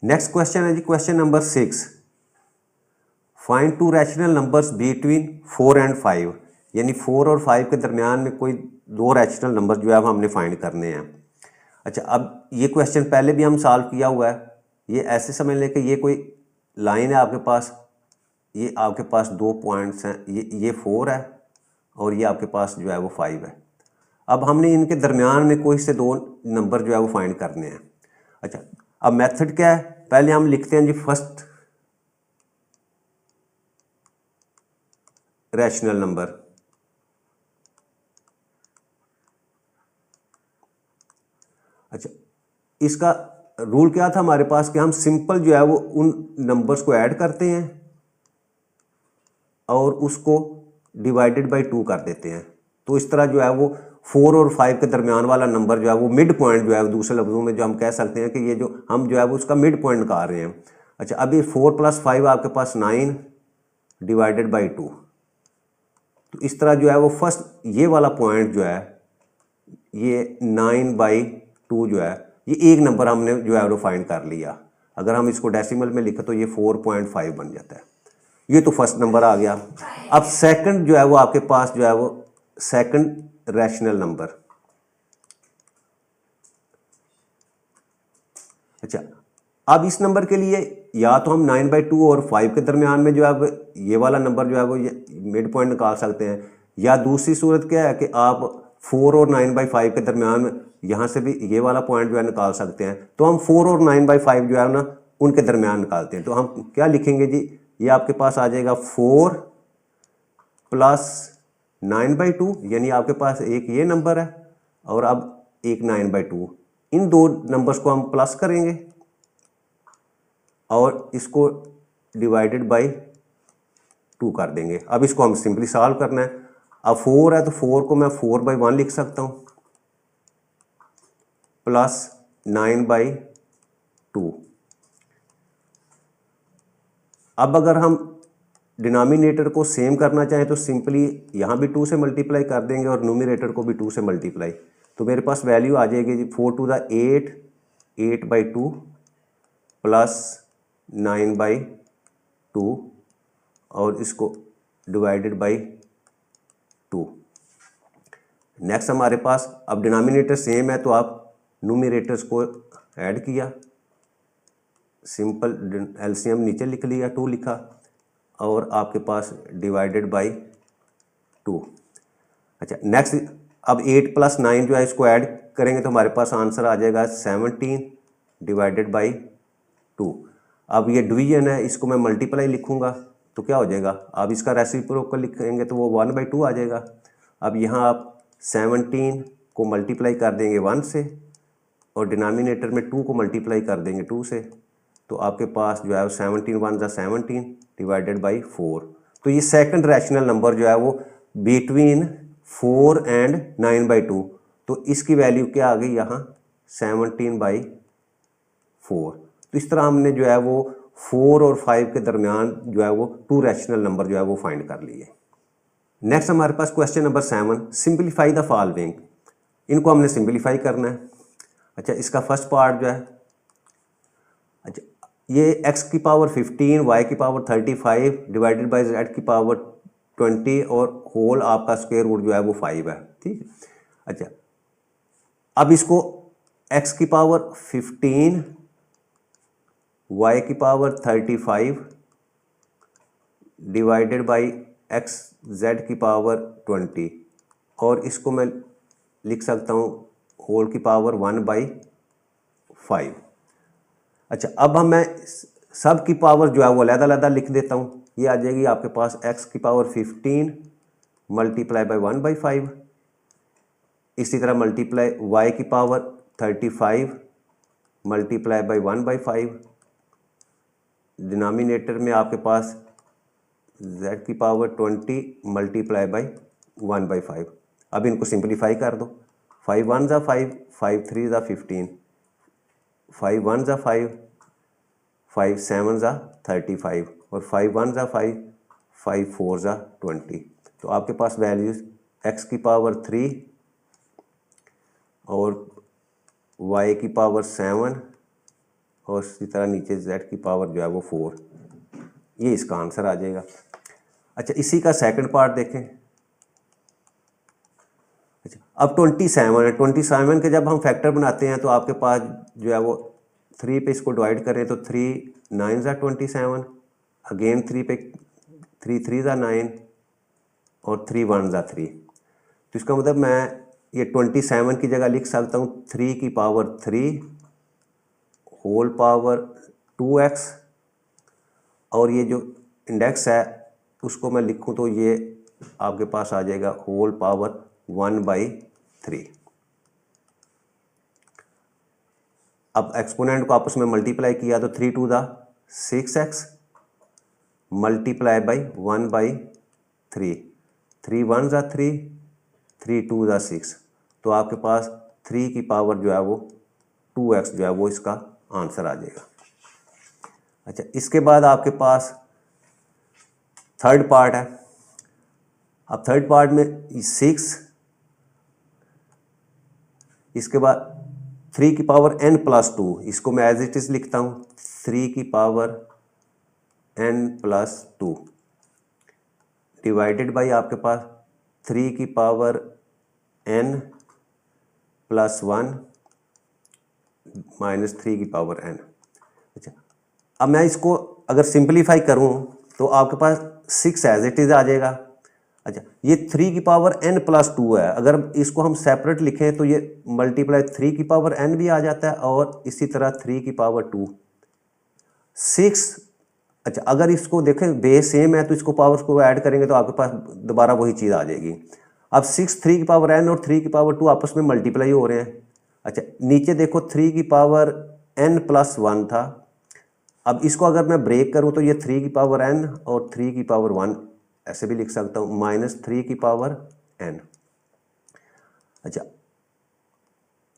Next question है जी question number 6, find two rational numbers between 4 and 5, यानी 4 और 5 के दरमियान में कोई दो रैशनल नंबर जो है वो हमने फाइंड करने हैं। अच्छा, अब ये क्वेश्चन पहले भी हम सॉल्व किया हुआ है। ये ऐसे समझ लें कि ये कोई लाइन है आपके पास, ये आपके पास दो पॉइंट्स हैं, ये 4 है और ये आपके पास जो है वो 5 है। अब हमने इनके दरमियान में कोई से दो नंबर जो है वो फाइंड करने हैं। अच्छा, अब मेथड क्या है, पहले हम लिखते हैं जी फर्स्ट रैशनल नंबर। अच्छा, इसका रूल क्या था हमारे पास कि हम सिंपल जो है वो उन नंबर्स को ऐड करते हैं और उसको डिवाइडेड बाय 2 कर देते हैं। तो इस तरह जो है वो 4 और 5 के दरमियान वाला नंबर जो है वो मिड पॉइंट जो है, दूसरे लफ्जों में जो हम कह सकते हैं कि ये जो हम जो है वो उसका मिड पॉइंट निकाल रहे हैं। अच्छा, अभी 4 + 5 आपके पास 9 डिवाइडेड बाई 2। तो इस तरह जो है वो फर्स्ट ये वाला पॉइंट जो है, ये 9/2 जो है, ये एक नंबर हमने जो है वो फाइंड कर लिया। अगर हम इसको डेसिमल में लिखें तो ये 4.5 बन जाता है। ये तो फर्स्ट नंबर आ गया। अब सेकंड जो है वो आपके पास जो है वो सेकंड रैशनल नंबर। अच्छा, अब इस नंबर के लिए या तो हम 9/2 और 5 के दरमियान में जो है ये वाला नंबर जो है वो ये मिड पॉइंट निकाल सकते हैं, या दूसरी सूरत क्या है कि आप 4 और 9/5 के दरमियान में यहाँ से भी ये वाला पॉइंट जो है निकाल सकते हैं। तो हम 4 और 9/5 जो है ना उनके दरमियान निकालते हैं। तो हम क्या लिखेंगे जी, ये आपके पास आ जाएगा 4 + 9/2, यानी आपके पास एक ये नंबर है और अब एक 9/2। इन दो नंबर्स को हम प्लस करेंगे और इसको डिवाइडेड बाय 2 कर देंगे। अब इसको हम सिंपली सॉल्व करना है। अब 4 है तो 4 को मैं 4/1 लिख सकता हूँ प्लस 9/2। अब अगर हम डिनोमिनेटर को सेम करना चाहें तो सिंपली यहाँ भी 2 से मल्टीप्लाई कर देंगे और न्यूमरेटर को भी 2 से मल्टीप्लाई। तो मेरे पास वैल्यू आ जाएगी जी 4 × 8, 8/2 प्लस 9/2 और इसको डिवाइडेड बाई 2। नेक्स्ट हमारे पास अब डिनोमिनेटर सेम है तो आप न्यूमरेटर्स को ऐड किया, सिंपल एलसीएम नीचे लिख लिया, 2 लिखा और आपके पास डिवाइडेड बाई 2। अच्छा, नेक्स्ट अब 8 + 9 जो है इसको ऐड करेंगे तो हमारे पास आंसर आ जाएगा 17 डिवाइडेड बाई 2। अब ये डिवीजन है, इसको मैं मल्टीप्लाई लिखूंगा तो क्या हो जाएगा, अब इसका रेसिप्रोकल लिखेंगे तो वो 1/2 आ जाएगा। अब यहाँ आप 17 को मल्टीप्लाई कर देंगे 1 से और डिनोमिनेटर में 2 को मल्टीप्लाई कर देंगे 2 से, तो आपके पास जो है 17 × 1 = 17 डिवाइडेड बाई 4। तो ये सेकंड रैशनल नंबर जो है वो बिटवीन 4 एंड 9/2। तो इसकी वैल्यू क्या आ गई यहाँ 17/4। तो इस तरह हमने जो है वो 4 और 5 के दरमियान जो है वो 2 रैशनल नंबर जो है वो फाइंड कर लिए। नेक्स्ट हमारे पास question number 7, simplify the following. इनको हमने सिंप्लीफाई करना है। अच्छा, इसका फर्स्ट पार्ट जो है, अच्छा, ये x⁻15 y⁻35 divided by z⁻20 और होल आपका स्क्वायर रूट जो है वो 5 है। ठीक है। अच्छा, अब इसको x⁻15 y⁻35 divided by z⁻20 और इसको मैं लिख सकता हूँ होल की पावर 1/5। अच्छा, अब मैं सब की पावर जो है वो अलग-अलग लिख देता हूँ। ये आ जाएगी आपके पास x⁻15 मल्टीप्लाई बाई 1/5, इसी तरह multiply y⁻35 multiply by 1/5, denominator में आपके पास z⁻20 मल्टीप्लाई बाई 1/5। अब इनको सिंप्लीफाई कर दो, 5 × 1 = 5, 5 × 3 = 15, 5 × 1 = 5, 5 × 7 = 35 और 5 × 1 = 5, 5 × 4 = 20। तो आपके पास वैल्यूज x⁻3 और y⁻7 और इसी तरह नीचे z की पावर जो है वो 4, ये इसका आंसर आ जाएगा। अच्छा, इसी का सेकंड पार्ट देखें। अच्छा, अब 27 है, 27 के जब हम फैक्टर बनाते हैं तो आपके पास जो है वो 3 पे इसको डिवाइड करें तो 3 9 ज़ा 27, अगेन 3 पे 3 3 ज़ा 9 और 3 1 ज़ा 3। तो इसका मतलब मैं ये 27 की जगह लिख सकता हूँ 3 की पावर 3 होल पावर 2x, और ये जो इंडेक्स है उसको मैं लिखूँ तो ये आपके पास आ जाएगा होल पावर 1/3। अब एक्सपोनेंट को आपस में मल्टीप्लाई किया तो 3 2 दा 6x मल्टीप्लाई बाई 1/3, 3 1 ज़ा 3, 3 2 ज़ा 6, तो आपके पास 3 की पावर जो है वो 2x जो है वो इसका आंसर आ जाएगा। अच्छा, इसके बाद आपके पास थर्ड पार्ट है। अब थर्ड पार्ट में 6, इसके बाद 3 की पावर n+2, इसको मैं एज इट इज लिखता हूँ 3 की पावर n+2 डिवाइडेड बाई आपके पास 3 की पावर n+1 माइनस 3 की पावर n। अच्छा, अब मैं इसको अगर सिंपलीफाई करूं तो आपके पास 6 एज इट इज आ जाएगा। अच्छा, ये 3 की पावर n+2 है, अगर इसको हम सेपरेट लिखें तो ये मल्टीप्लाई 3 की पावर n भी आ जाता है और इसी तरह 3 की पावर 2 6। अच्छा, अगर इसको देखें बेस सेम है तो इसको पावर्स को ऐड करेंगे तो आपके पास दोबारा वही चीज़ आ जाएगी। अब 6 3 की पावर n और 3 की पावर 2 आपस में मल्टीप्लाई हो रहे हैं। अच्छा, नीचे देखो 3 की पावर n+1 था, अब इसको अगर मैं ब्रेक करूं तो ये 3 की पावर n और 3 की पावर 1 ऐसे भी लिख सकता हूं, -3 की पावर n। अच्छा,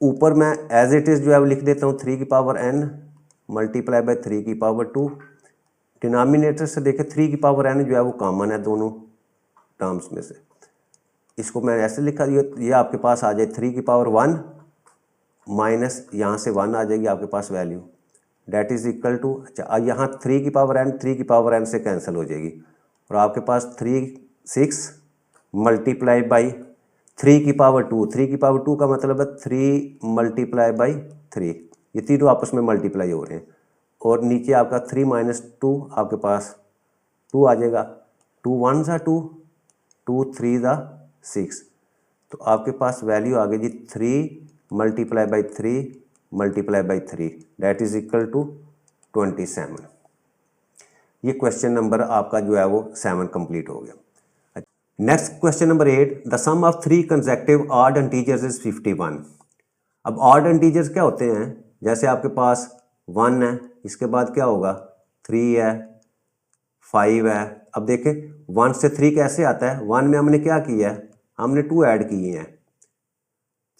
ऊपर मैं एज इट इज जो है वो लिख देता हूं 3 की पावर n मल्टीप्लाई बाय 3 की पावर 2। डिनोमिनेटर से देखें 3 की पावर n जो है वो कॉमन है दोनों टर्म्स में से, इसको मैं ऐसे लिखा, ये आपके पास आ जाए 3 की पावर 1 माइनस यहाँ से 1 आ जाएगी आपके पास value, that is equal to. अच्छा, यहाँ 3 की पावर n 3 की पावर n से कैंसिल हो जाएगी और आपके पास 3 6 मल्टीप्लाई बाई 3 की पावर 2, 3 की पावर 2 का मतलब है 3 मल्टीप्लाई बाई 3, ये तीनों आपस में मल्टीप्लाई हो रहे हैं और नीचे आपका 3 माइनस 2 आपके पास 2 आ जाएगा, 2 1 ज़ा 2, 2 3 ज़ा 6, तो आपके पास वैल्यू आ गई जी 3 multiply by 3 multiply by 3 that is equal to 27। ये क्वेश्चन नंबर आपका जो है वो 7 कंप्लीट हो गया। Next question number 8, the sum of 3 consecutive odd integers is 51। अब ऑड इंटीजर्स क्या होते हैं, जैसे आपके पास 1 है, इसके बाद क्या होगा 3 है, 5 है। अब देखें 1 से 3 कैसे आता है, 1 में हमने क्या किया है, हमने 2 ऐड किए हैं,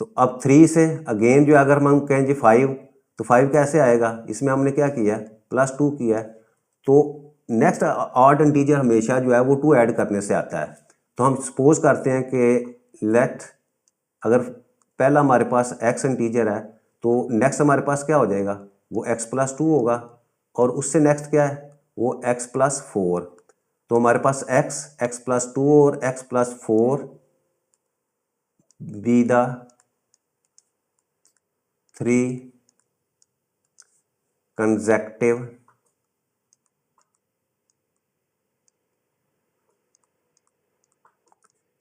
तो अब 3 से अगेन जो अगर हम कहें जी 5, तो 5 कैसे आएगा, इसमें हमने क्या किया है +2 किया है, तो नेक्स्ट ऑड इंटीजर हमेशा जो है वो 2 ऐड करने से आता है। तो हम सपोज करते हैं कि लेट, अगर पहला हमारे पास x इंटीजर है तो नेक्स्ट हमारे पास क्या हो जाएगा, वो x+2 होगा और उससे नेक्स्ट क्या है वो x+4, तो हमारे पास x+2 और x+4 be the 3 consecutive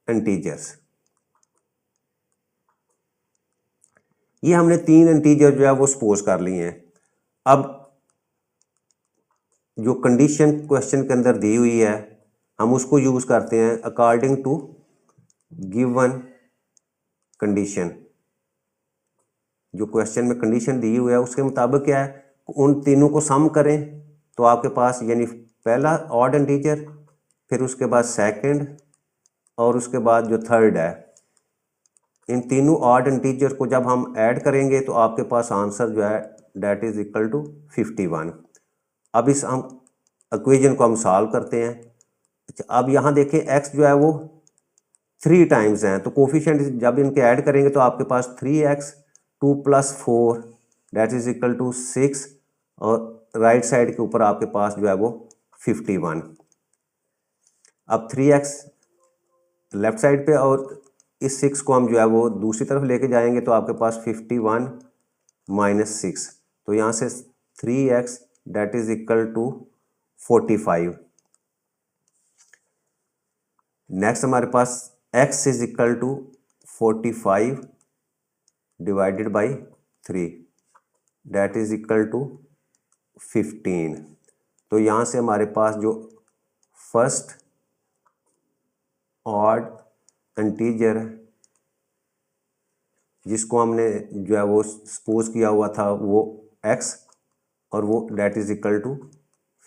integers. ये हमने 3 इंटीजर जो है वो सपोज कर लिए हैं। अब जो कंडीशन क्वेश्चन के अंदर दी हुई है हम उसको यूज करते हैं अकॉर्डिंग टू गिवन कंडीशन। जो क्वेश्चन में कंडीशन दी हुई है उसके मुताबिक क्या है, उन तीनों को सम करें तो आपके पास यानी पहला ऑड इंटीजर, फिर उसके बाद सेकंड और उसके बाद जो थर्ड है, इन तीनों ऑड इंटीजर को जब हम ऐड करेंगे तो आपके पास आंसर जो है डेट इज इक्वल टू 51। अब इस हम इक्वेशन को हम सॉल्व करते हैं। अच्छा, अब यहाँ देखें x जो है वो 3 टाइम्स हैं, तो कोफिशिएंट जब इनके ऐड करेंगे तो आपके पास 3x 2 + 4 that is equal to 6 और राइट साइड के ऊपर आपके पास जो है वो 51। अब 3x लेफ्ट साइड पे और इस 6 को हम जो है वो दूसरी तरफ लेके जाएंगे तो आपके पास 51 माइनस 6, तो यहाँ से 3x that is equal to 45। Next हमारे पास x is equal to 45 divided by 3 that is equal to 15। तो यहाँ से हमारे पास जो फर्स्ट ऑड इंटीजर जिसको हमने जो है वो सपोज किया हुआ था वो x, और वो डेट इज इक्वल टू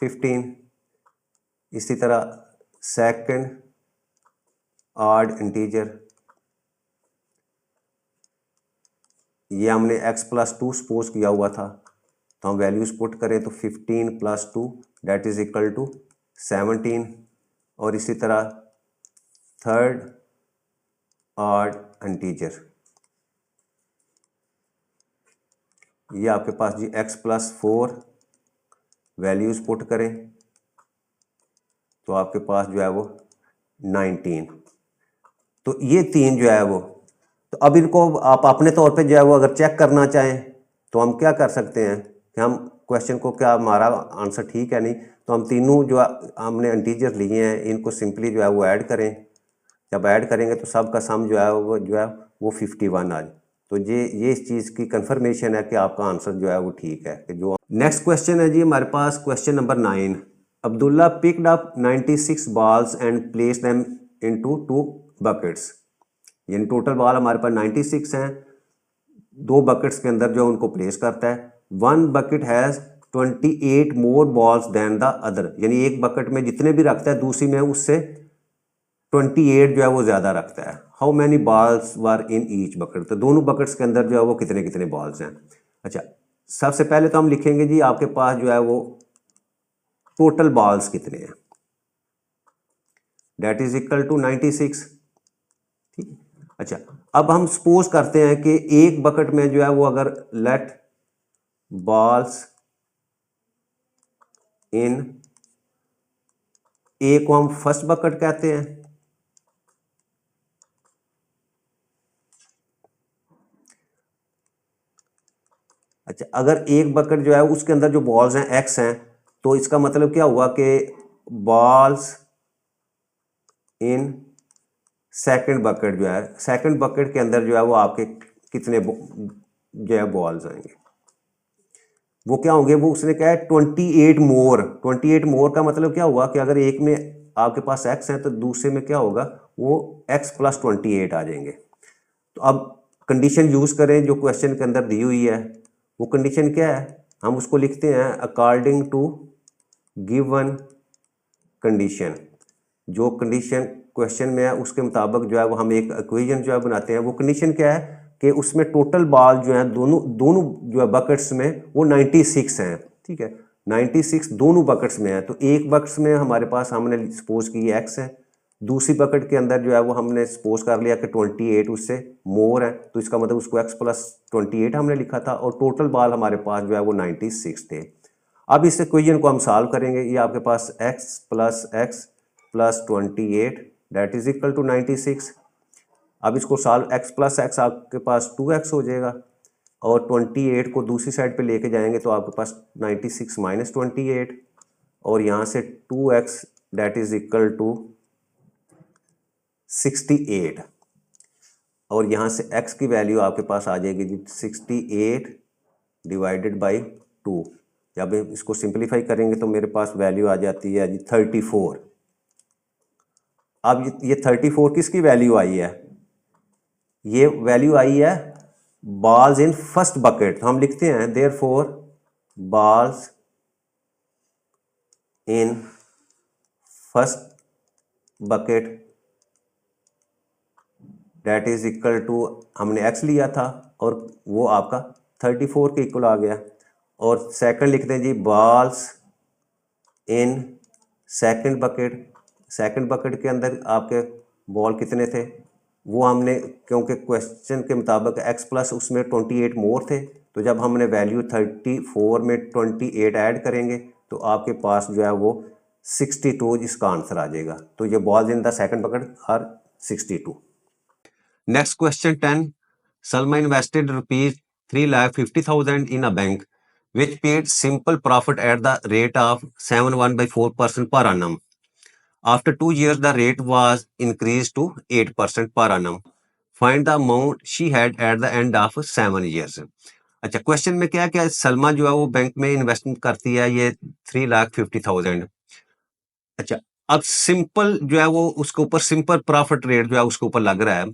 15। इसी तरह सेकंड ऑड इंटीजर, ये हमने x प्लस 2 सपोज किया हुआ था, तो हम वैल्यूज पुट करें तो 15 plus 2 that is equal to 17। और इसी तरह थर्ड ऑड इंटीजर, ये आपके पास जी x प्लस 4 वैल्यूज पुट करें तो आपके पास जो है वो 19। तो ये तीन जो है वो, तो अब इनको आप अपने तौर पे जो है वो अगर चेक करना चाहें तो हम क्या कर सकते हैं कि हम क्वेश्चन को क्या हमारा आंसर ठीक है नहीं, तो हम तीनों जो हमने इंटीजर लिए हैं इनको सिंपली जो है वो ऐड करें। जब ऐड करेंगे तो सब का सम जो है वो 51 आ जाए। तो ये इस चीज़ की कंफर्मेशन है कि आपका आंसर जो है वो ठीक है। कि जो नेक्स्ट क्वेश्चन है जी हमारे पास question number 9। Abdullah picked up 96 balls and place them into 2 buckets. यानी टोटल बॉल हमारे पास 96 हैं, 2 बकेट्स के अंदर जो उनको प्लेस करता है। One bucket has 28 more balls than the other, यानी एक बकेट में जितने भी रखता है दूसरी में उससे 28 जो है वो ज़्यादा रखता है। How many balls were in each bucket, तो दोनों बकेट्स के अंदर जो है वो कितने कितने बॉल्स हैं। अच्छा, सबसे पहले तो हम लिखेंगे जी आपके पास जो है वो टोटल बॉल्स कितने हैं, डेट इज इक्वल टू 96। ठीक है। अच्छा, अब हम सपोज करते हैं कि एक बकेट में जो है वो अगर लेट बॉल्स इन, ए को हम फर्स्ट बकेट कहते हैं, अच्छा अगर एक बकेट जो है उसके अंदर जो बॉल्स हैं एक्स हैं, तो इसका मतलब क्या हुआ कि बॉल्स इन सेकंड बकेट जो है, सेकंड बकेट के अंदर जो है वो आपके कितने जो है बॉल्स आएंगे, वो क्या होंगे, वो उसने कहा है 28 मोर। 28 मोर का मतलब क्या हुआ कि अगर एक में आपके पास एक्स है तो दूसरे में क्या होगा, वो एक्स प्लस 28 आ जाएंगे। तो अब कंडीशन यूज करें जो क्वेश्चन के अंदर दी हुई है, वो कंडीशन क्या है, हम उसको लिखते हैं अकॉर्डिंग टू गिवन कंडीशन। जो कंडीशन क्वेश्चन में है उसके मुताबिक जो है वो हम एक इक्वेशन जो है बनाते हैं। वो कंडीशन क्या है कि उसमें टोटल बॉल जो है दोनों दोनों जो है बकेट्स में वो 96 हैं। ठीक है, 96 दोनों बकेट्स में है। तो एक बकेट्स में हमारे पास हमने सपोज की एक्स है, दूसरी बकेट के अंदर जो है वो हमने सपोज कर लिया कि 28 उससे मोर है, तो इसका मतलब उसको x प्लस 28 हमने लिखा था, और टोटल बॉल हमारे पास जो है वो 96 थे। अब इस इक्वेशन को हम सॉल्व करेंगे। ये आपके पास x plus 28 that is equal to 96। अब इसको सॉल्व, x प्लस एक्स आपके पास 2x हो जाएगा, और 28 को दूसरी साइड पे लेके जाएंगे तो आपके पास 96 माइनस 28, और यहाँ से 2x date is equal to 68, और यहाँ से x की वैल्यू आपके पास आ जाएगी जी 68 डिवाइडेड बाई 2। जब इसको सिंप्लीफाई करेंगे तो मेरे पास वैल्यू आ जाती है जी 34। अब ये 34 किसकी वैल्यू आई है, ये वैल्यू आई है बॉल्स इन फर्स्ट बकेट। तो हम लिखते हैं therefore balls in first bucket that is equal to, हमने x लिया था और वो आपका 34 के इक्वल आ गया। और सेकंड लिखते हैं जी balls in second bucket. Second bucket के अंदर आपके बॉल कितने थे, वो हमने, क्योंकि क्वेश्चन के मुताबिक x प्लस उसमें 28 मोर थे, तो जब हमने वैल्यू 34 में 28 ऐड करेंगे तो आपके पास जो है वो 62 इसका आंसर आ जाएगा। तो ये balls in the second bucket are 62। Next question 10, Salma invested rupees 3,50,000 in a bank which paid simple profit at the rate of 7.14% per annum. After 2 years, the rate was increased to 8% per annum. Find the amount she had at the end of 7 years. अच्छा, question में क्या क्या सलमा जो है वो bank में investment करती है ये 3,50,000। अच्छा, अब सिंपल जो है वो उसके ऊपर सिंपल प्रॉफिट रेट जो है उसके ऊपर लग रहा है।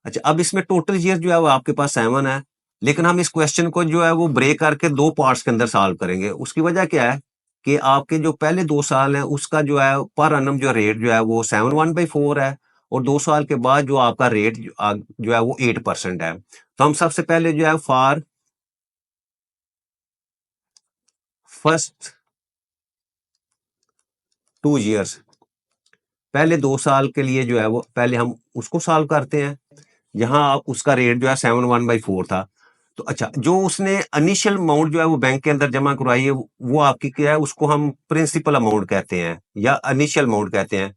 अच्छा, अब इसमें टोटल ईयर जो है वो आपके पास 7 है, लेकिन हम इस क्वेश्चन को जो है वो ब्रेक करके 2 पार्ट्स के अंदर सॉल्व करेंगे। उसकी वजह क्या है कि आपके जो पहले 2 साल हैं उसका जो है पर annum जो रेट जो है वो 7/1/4 है, और 2 साल के बाद जो आपका रेट जो है वो 8% है। तो हम सबसे पहले जो है फॉर फर्स्ट 2 ईयर्स, पहले 2 साल के लिए जो है वो पहले हम उसको सॉल्व करते हैं, जहां उसका रेट जो है 7/1/4 था। तो अच्छा, जो उसने इनिशियल अमाउंट जो है वो बैंक के अंदर जमा करवाई है वो आपकी क्या है, उसको हम प्रिंसिपल अमाउंट कहते हैं या इनिशियल अमाउंट कहते हैं,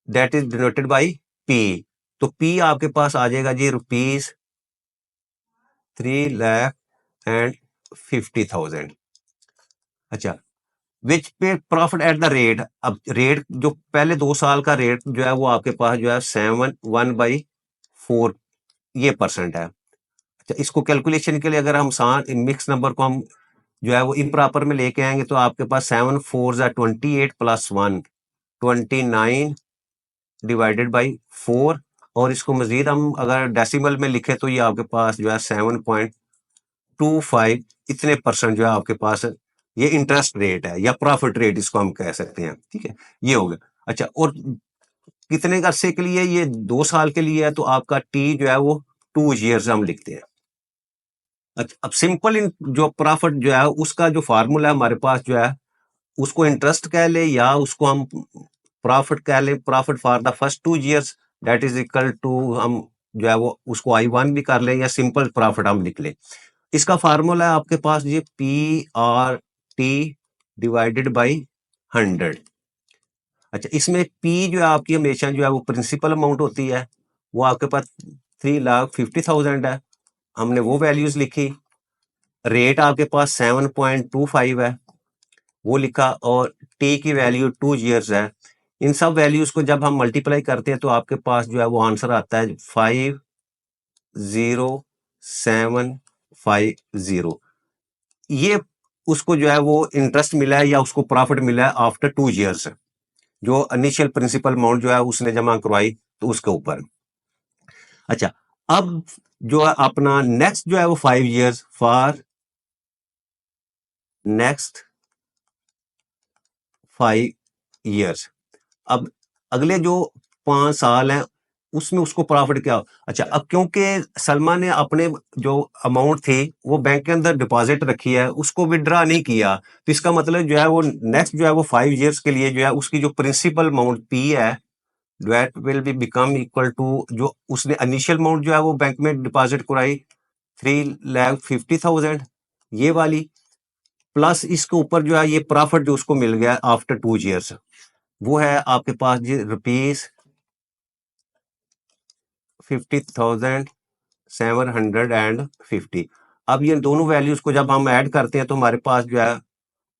that is denoted by P. तो पी आपके पास आ जाएगा जी ₹3,50,000। अच्छा, विच पे प्रॉफिट एट द रेट, अब रेट जो पहले 2 साल का रेट जो है वो आपके पास जो है 7/1/4 ये परसेंट है। अच्छा, इसको कैलकुलेशन के लिए अगर हम मिक्स नंबर को हम जो है वो इम्प्रॉपर में लेके आएंगे तो आपके पास 7 4 28 प्लस 1 29 डिवाइडेड बाई 4, और इसको मजीद हम अगर डेसिमल में लिखे तो ये आपके पास जो है 7.25 इतने परसेंट जो है आपके पास ये इंटरेस्ट रेट है या प्रॉफिट रेट इसको हम कह सकते हैं। ठीक है, ये हो गया। अच्छा, और कितने अरसे के लिए, ये 2 साल के लिए है, तो आपका टी जो है वो 2 ईयर्स हम लिखते हैं। अच्छा, अब सिंपल जो प्रॉफिट जो है उसका जो फार्मूला है हमारे पास जो है उसको इंटरेस्ट कह ले या उसको हम प्रॉफिट कह ले, profit for the first 2 years that is equal to, हम जो है वो उसको I1 भी कर लें या सिंपल प्रॉफिट हम लिख लें। इसका फार्मूला है आपके पास ये PRT डिवाइडेड बाई 100। अच्छा, इसमें P जो है आपकी हमेशा जो है वो प्रिंसिपल अमाउंट होती है, वो आपके पास 3,50,000 है, हमने वो वैल्यूज लिखी। रेट आपके पास 7.25 है, वो लिखा, और टी की वैल्यू 2 ईयर्स है। इन सब वैल्यूज को जब हम मल्टीप्लाई करते हैं तो आपके पास जो है वो आंसर आता है 50750। ये उसको जो है वो इंटरेस्ट मिला है या उसको प्रॉफिट मिला है आफ्टर 2 ईयर्स, जो इनिशियल प्रिंसिपल अमाउंट जो है उसने जमा करवाई तो उसके ऊपर। अच्छा, अब जो है अपना नेक्स्ट जो है वो 5 ईयर्स फॉर नेक्स्ट 5 ईयर्स। अब अगले जो 5 साल हैं उसमें उसको प्रॉफिट क्या हो। अच्छा, अब क्योंकि सलमा ने अपने जो अमाउंट थी वो बैंक के अंदर डिपॉजिट रखी है, उसको विड्रा नहीं किया, तो इसका मतलब जो है वो नेक्स्ट जो है वो 5 ईयर्स के लिए जो है उसकी जो प्रिंसिपल अमाउंट पी है that will be become equal to जो उसने इनिशियल अमाउंट जो है वो बैंक में डिपॉजिट कराई 3,50,000 ये वाली, प्लस इसके ऊपर जो है ये प्रॉफिट जो उसको मिल गया आफ्टर 2 ईयर्स, वो है आपके पास जी ₹50,750। अब ये दोनों वैल्यूज को जब हम ऐड करते हैं तो हमारे पास जो है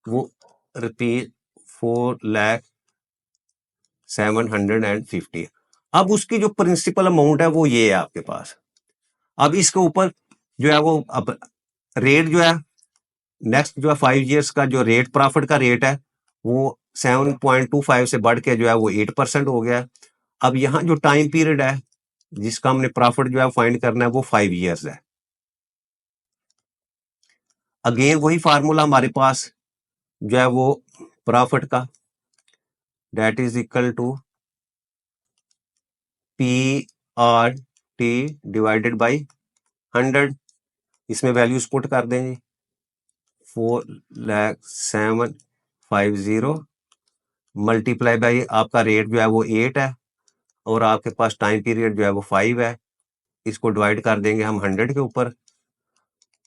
वो ₹4,0750। अब उसकी जो प्रिंसिपल अमाउंट है वो ये है आपके पास। अब इसके ऊपर जो है वो अब रेट जो है नेक्स्ट जो है 5 ईयर्स का जो रेट प्रॉफिट का रेट है वो 7.25 से बढ़ के जो है वो 8% हो गया। अब यहाँ जो टाइम पीरियड है जिसका हमने प्रॉफिट जो है फाइंड करना है वो 5 ईयर्स है। अगेन वही फार्मूला हमारे पास जो है वो प्रॉफिट का, that is equal to PRT divided by 100। इसमें वैल्यूज पुट कर दें जी, 4,0750 मल्टीप्लाई बाई आपका रेट जो है वो 8 है और आपके पास टाइम पीरियड जो है वो 5 है, इसको डिवाइड कर देंगे हम 100 के ऊपर।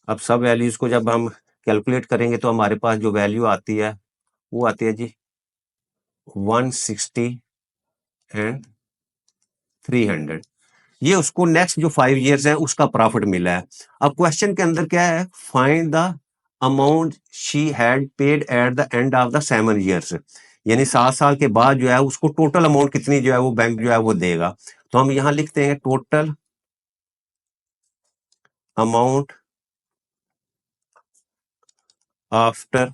अब सब वैल्यूज़ को जब हम कैलकुलेट करेंगे तो हमारे पास जो वैल्यू आती है वो आती है जी 160 एंड 300। ये उसको नेक्स्ट जो 5 ईयर्स है उसका प्रॉफिट मिला है। अब क्वेश्चन के अंदर क्या है, find the amount she had paid at the end of the 7 years, यानी 7 साल के बाद जो है उसको टोटल अमाउंट कितनी जो है वो बैंक जो है वो देगा। तो हम यहां लिखते हैं टोटल अमाउंट आफ्टर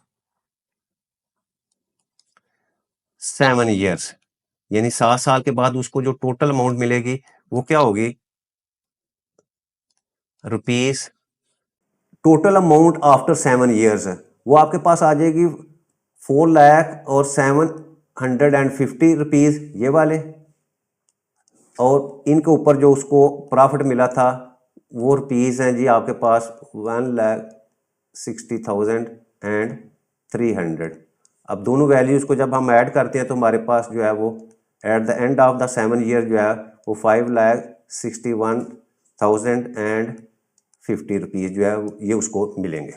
7 ईयर्स, यानी 7 साल के बाद उसको जो टोटल अमाउंट मिलेगी वो क्या होगी, rupees total amount after 7 years वो आपके पास आ जाएगी 4,07,150 ये वाले, और इनके ऊपर जो उसको प्रॉफिट मिला था वो रुपीज़ हैं जी आपके पास 1,60,300। अब दोनों वैल्यूज़ को जब हम ऐड करते हैं तो हमारे पास जो है वो at the end of the 7 year जो है वो 5,61,050 रुपीज़ जो है ये उसको मिलेंगे।